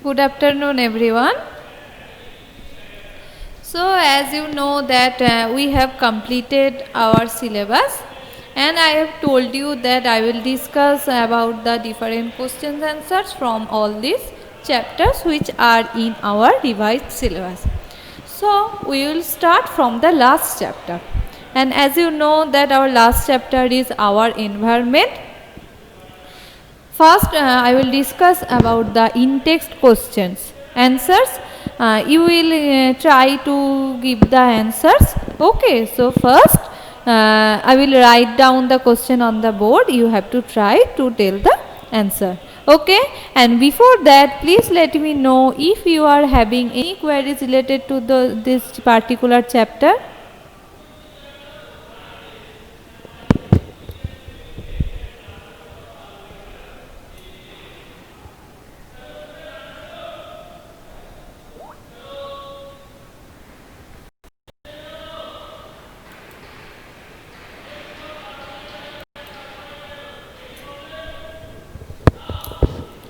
Good afternoon, everyone. So, as you know that we have completed our syllabus, and I have told you that I will discuss about the different questions and answers from all these chapters which are in our revised syllabus. So, we will start from the last chapter, and as you know that our last chapter is our environment. First, I will discuss about the in-text questions. Answers, you will try to give the answers. Okay, so first, I will write down the question on the board. You have to try to tell the answer. Okay, and before that, please let me know if you are having any queries related to this particular chapter.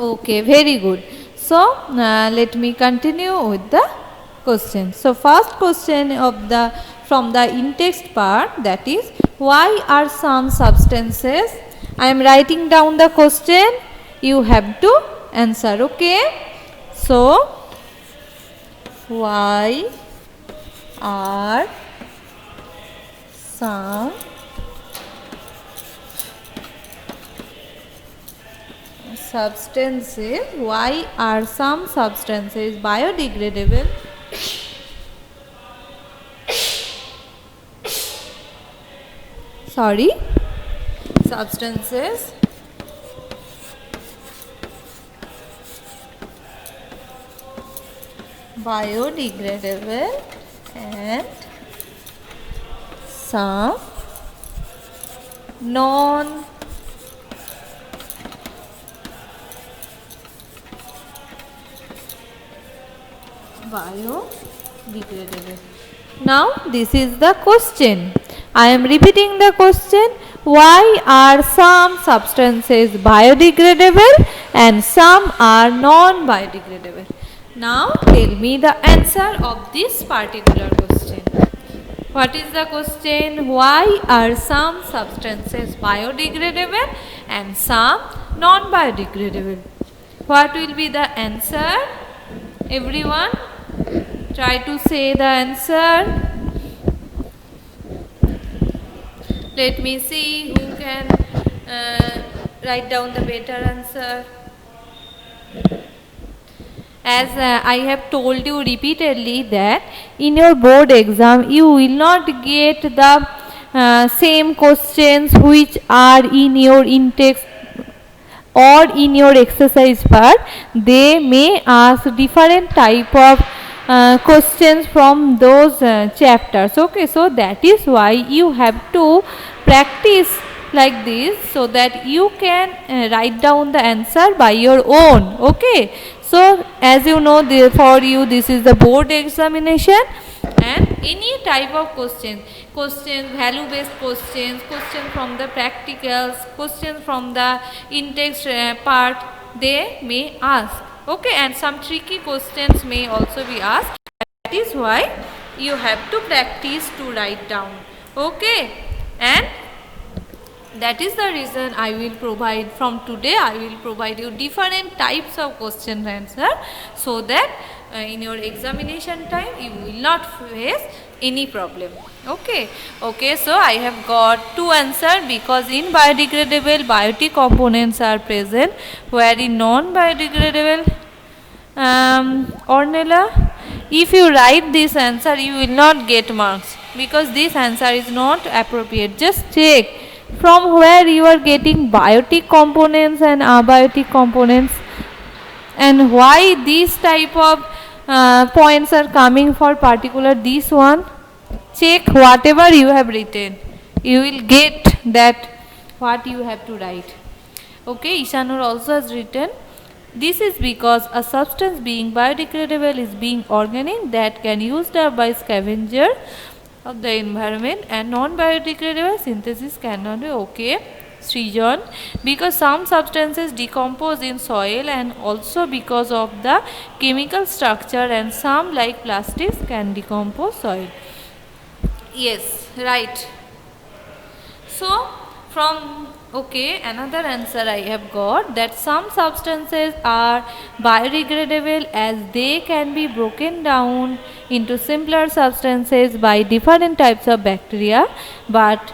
Okay, very good. So, let me continue with the question. So, first question of the from the in-text part, that is, why are some substances? I am writing down the question. You have to answer. Okay. So, why are some substances, why are some substances biodegradable? Sorry, substances biodegradable and some non biodegradable. Now this is the question. I am repeating the question. Why are some substances biodegradable and some are non-biodegradable? Now tell me the answer of this particular question. What is the question? Why are some substances biodegradable and some non-biodegradable? What will be the answer? Everyone, try to say the answer. Let me see who can write down the better answer. As I have told you repeatedly that in your board exam you will not get the same questions which are in your in-text or in your exercise part. They may ask different type of questions from those chapters. Okay, so that is why you have to practice like this so that you can write down the answer by your own. Okay, so as you know, for you this is the board examination, and any type of questions, value based questions, questions from the practicals, questions from the in-text part, they may ask. Okay, and some tricky questions may also be asked. That is why you have to practice to write down. Okay, and that is the reason I will provide from today. I will provide you different types of question and answer so that in your examination time you will not face any problem. Okay, so I have got two answers because in biodegradable biotic components are present, where in non-biodegradable Ornella, if you write this answer you will not get marks because this answer is not appropriate. Just check from where you are getting biotic components and abiotic components, and why these type of points are coming for particular this one. Check whatever you have written, you will get that what you have to write. Okay, Ishanur also has written, this is because a substance being biodegradable is being organic that can used up by scavenger of the environment, and non-biodegradable synthesis cannot be. Okay, Srijan, because some substances decompose in soil and also because of the chemical structure, and some like plastics can decompose soil. Yes, right. So from another answer I have got, that some substances are biodegradable as they can be broken down into simpler substances by different types of bacteria, but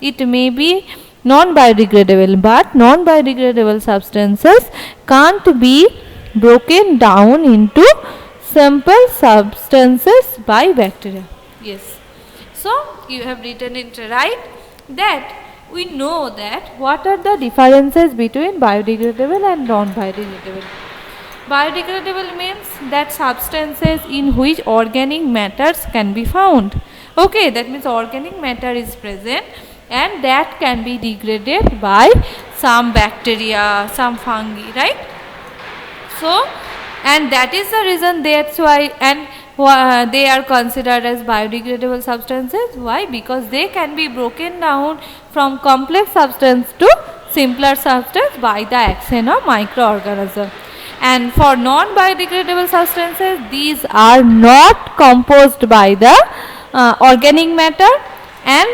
it may be non-biodegradable, but non-biodegradable substances can't be broken down into simple substances by bacteria. Yes. So you have written it right, that we know that what are the differences between biodegradable and non-biodegradable. Biodegradable means that substances in which organic matters can be found. Okay, that means organic matter is present and that can be degraded by some bacteria, some fungi, right? So, and that is the reason, that's why, and they are considered as biodegradable substances. Why? Because they can be broken down from complex substance to simpler substance by the action of microorganisms. And for non-biodegradable substances, these are not composed by the organic matter and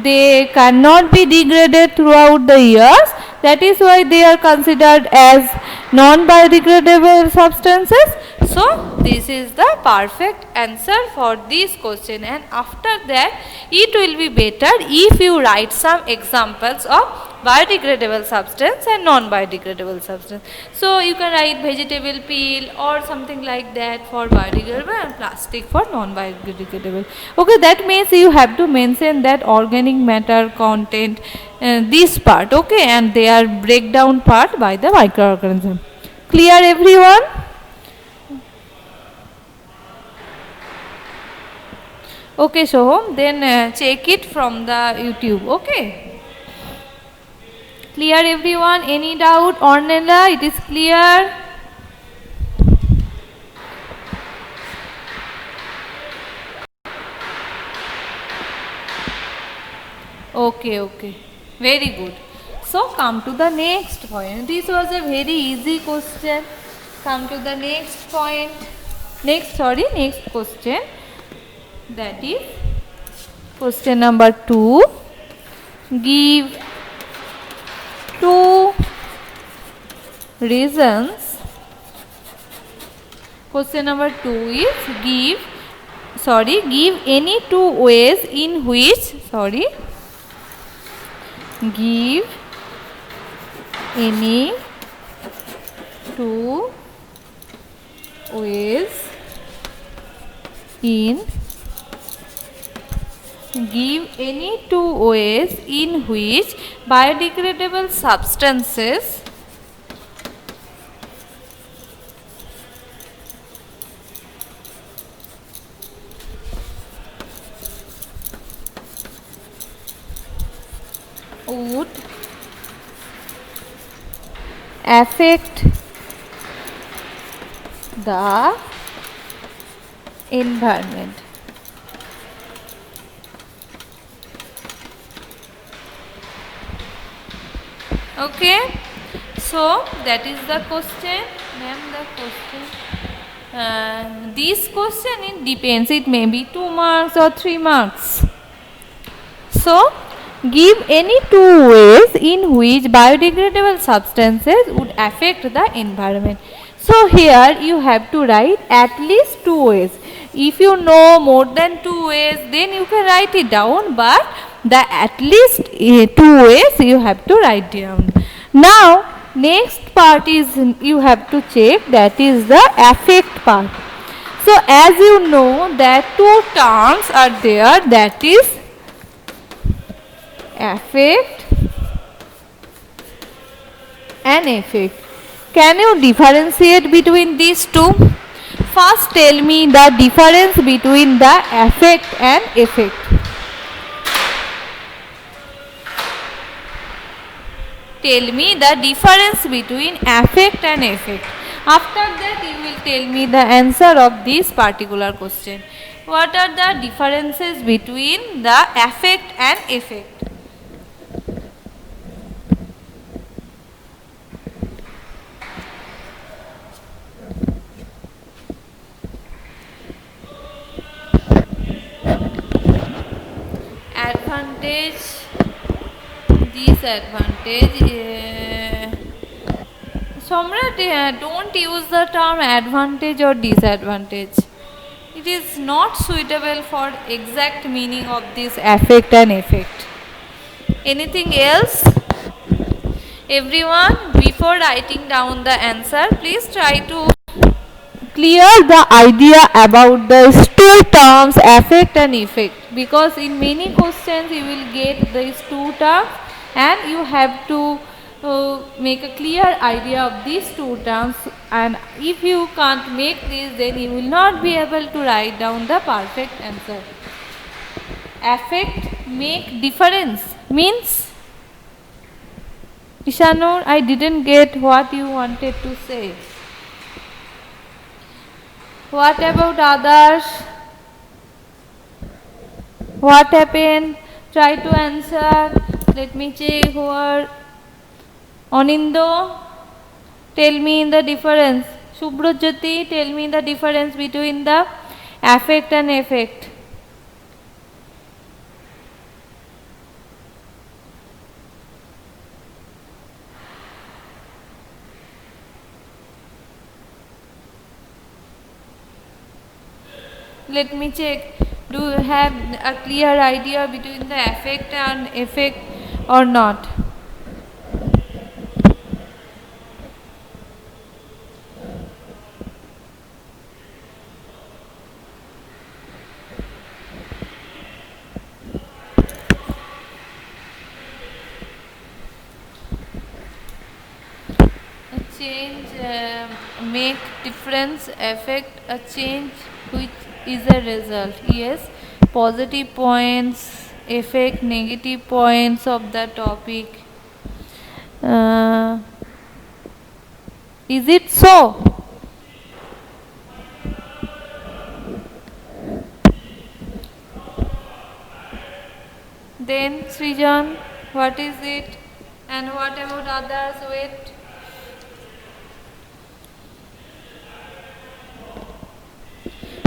they cannot be degraded throughout the years. That is why they are considered as non-biodegradable substances. So this is the perfect answer for this question, and after that it will be better if you write some examples of biodegradable substance and non-biodegradable substance. So you can write vegetable peel or something like that for biodegradable and plastic for non-biodegradable. Okay, that means you have to mention that organic matter content, this part, okay, and they are breakdown part by the microorganism. Clear everyone? Okay, so then check it from the YouTube. Okay. Clear everyone? Any doubt? Ornella, it is clear? Okay. Very good. So come to the next point. This was a very easy question. Come to the next point. Next question. That is question number 2. Give 2 reasons. Question number 2 is give any 2 ways in which give any 2 ways in which biodegradable substances would affect the environment. Okay, so that is the question, ma'am. The question, this question, it depends, it may be 2 marks or 3 marks. So give any 2 ways in which biodegradable substances would affect the environment. So here you have to write at least 2 ways. If you know more than 2 ways, then you can write it down, but the at least 2 ways you have to write down. Now next part is you have to check, that is the affect part. So as you know that 2 terms are there, that is affect and effect. Can you differentiate between these two? First tell me the difference between the affect and effect. Tell me the difference between affect and effect. After that you will tell me the answer of this particular question. What are the differences between the affect and effect? advantage, disadvantage. Somrat, don't use the term advantage or disadvantage. It is not suitable for exact meaning of this affect and effect. Anything else? Everyone, before writing down the answer, please try to clear the idea about these two terms, affect and effect, because in many questions you will get these two terms and you have to make a clear idea of these two terms, and if you can't make this, then you will not be able to write down the perfect answer. Affect make difference means, Ishanur, I didn't get what you wanted to say. What about others? What happened? Try to answer. Let me check who are. Anindo, tell me the difference. Subhrajyoti, tell me the difference between the affect and effect. Let me check. Do you have a clear idea between the affect and effect or not? A change make difference, affect a change which is a result. Yes, positive points affect negative points of the topic. Is it so? Then Srijan, what is it? And what about others? Wait.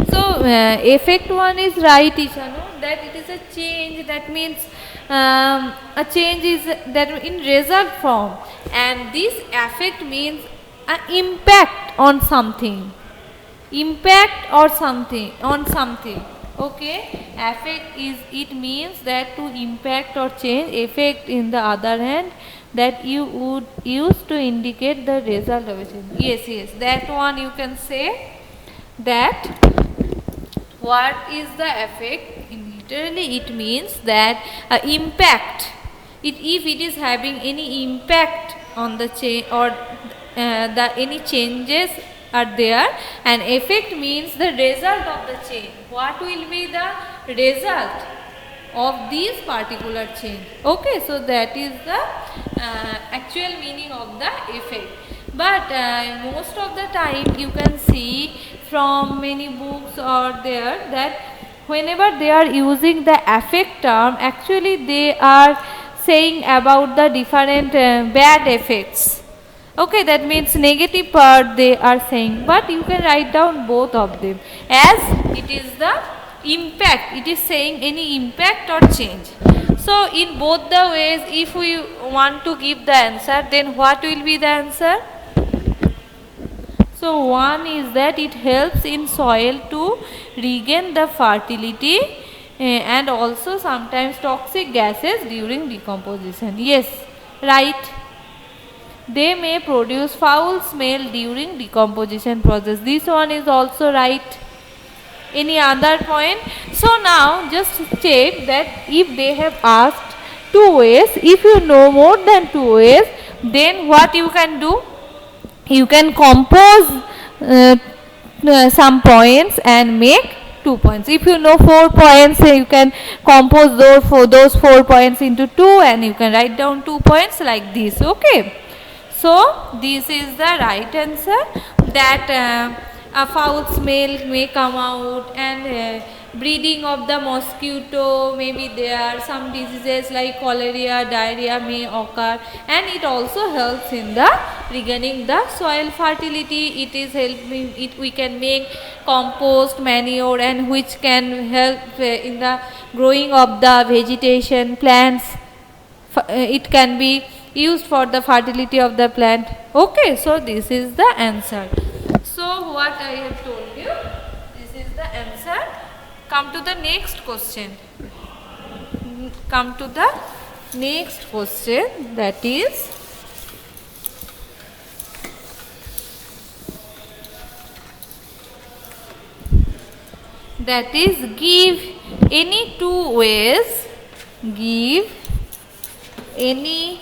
So, effect one is right, Ishanu, that it is a change, that means a change is that in result form, and this affect means an impact on something, impact or something on something. Okay, affect is, it means that to impact or change. Effect in the other hand, that you would use to indicate the result of a change. Yes, yes, that one you can say. That what is the effect? Literally it means that impact, if it is having any impact on the change, or the any changes are there, and effect means the result of the change. What will be the result of this particular change? Okay, so that is the actual meaning of the effect. But most of the time you can see from many books or there, that whenever they are using the affect term, actually they are saying about the different bad effects. Okay, that means negative part they are saying, but you can write down both of them, as it is the impact, it is saying any impact or change. So in both the ways, if we want to give the answer, then what will be the answer? So one is that it helps in soil to regain the fertility and also sometimes toxic gases during decomposition. Yes, right. They may produce foul smell during decomposition process. This one is also right. Any other point? So now just check that if they have asked two ways, if you know more than two ways, then what you can do? You can compose some points and make 2 points. If you know 4 points, you can compose those 4 points into 2, and you can write down 2 points like this. Okay. So this is the right answer, that a foul smell may come out, and breeding of the mosquito may be there, some diseases like cholera, diarrhea may occur, and it also helps in the regaining the soil fertility. It is helping it, we can make compost, manure, and which can help in the growing of the vegetation, plants. It can be used for the fertility of the plant. Okay, so this is the answer. So what I have told you, this is the answer. Come to the next question. Come to the next question, that is give any two ways, give any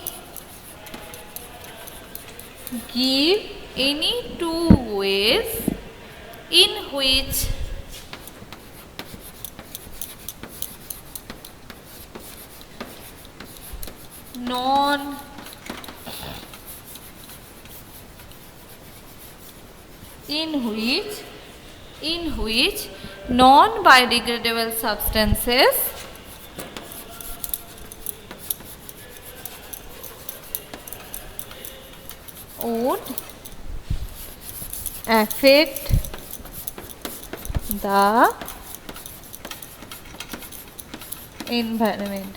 two ways in which non-biodegradable substances would affect the environment.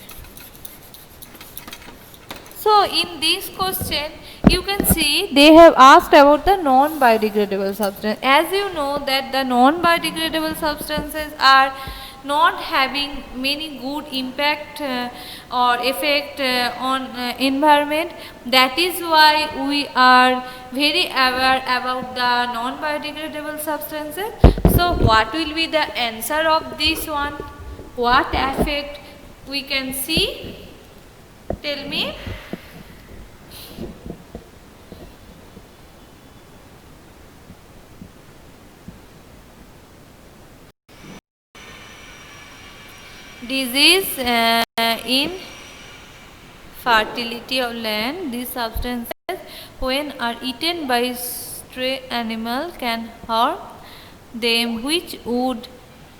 So in this question you can see they have asked about the non-biodegradable substance. As you know that the non-biodegradable substances are not having many good impact or effect on environment. That is why we are very aware about the non-biodegradable substances. So what will be the answer of this one? What effect we can see? Tell me. Disease in fertility of land. These substances when are eaten by stray animal can harm them, which would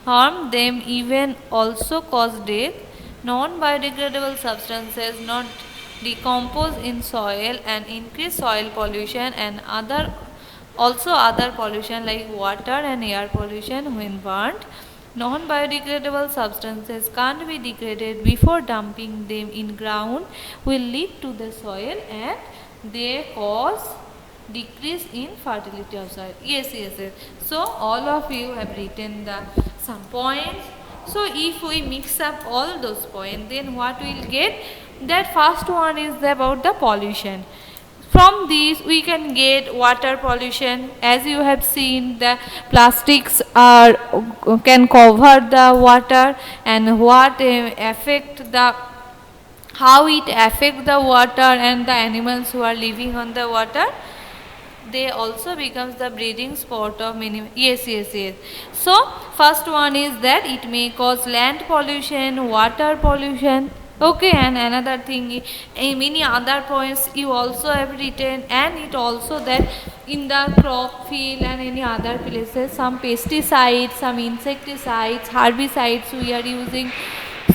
harm them even also cause death. Non-biodegradable substances not decompose in soil and increase soil pollution and other pollution like water and air pollution when burnt. Non-biodegradable substances can't be degraded before dumping them in ground will lead to the soil and they cause decrease in fertility of soil. Yes. So all of you have written the some points. So if we mix up all those points, then what we will get? That first one is about the pollution. From these we can get water pollution. As you have seen, the plastics are can cover the water, and what affect the how it affect the water and the animals who are living on the water. They also becomes the breeding spot of many. Yes. So first one is that it may cause land pollution, water pollution. Okay, and another thing, many other points you also have written, and it also that in the crop field and any other places some pesticides, some insecticides, herbicides we are using.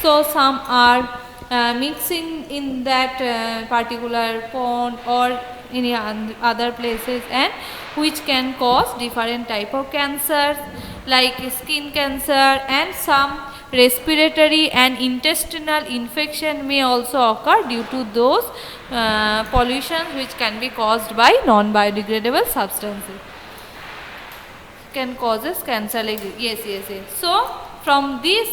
So some are mixing in that particular pond or any other places, and which can cause different type of cancers like skin cancer, and some respiratory and intestinal infection may also occur due to those pollutions which can be caused by non-biodegradable substances. Can causes cancer like this. Yes. So from this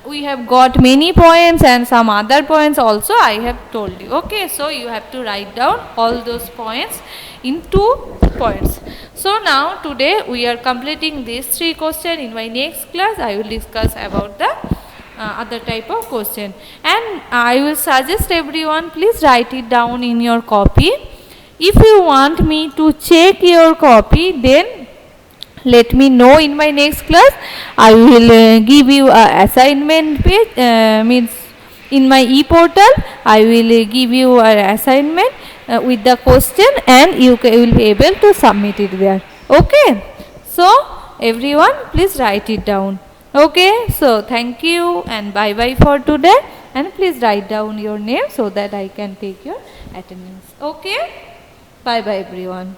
we have got many points and some other points also I have told you. Okay, so you have to write down all those points in 2 points. So now today we are completing these 3 questions. In my next class I will discuss about the other type of question, and I will suggest everyone, please write it down in your copy. If you want me to check your copy, then let me know in my next class. I will give you a assignment page, means in my e-portal I will give you an assignment with the question, and you will be able to submit it there. Okay, so everyone please write it down. Okay, so thank you and bye bye for today, and please write down your name so that I can take your attendance. Okay, bye bye everyone.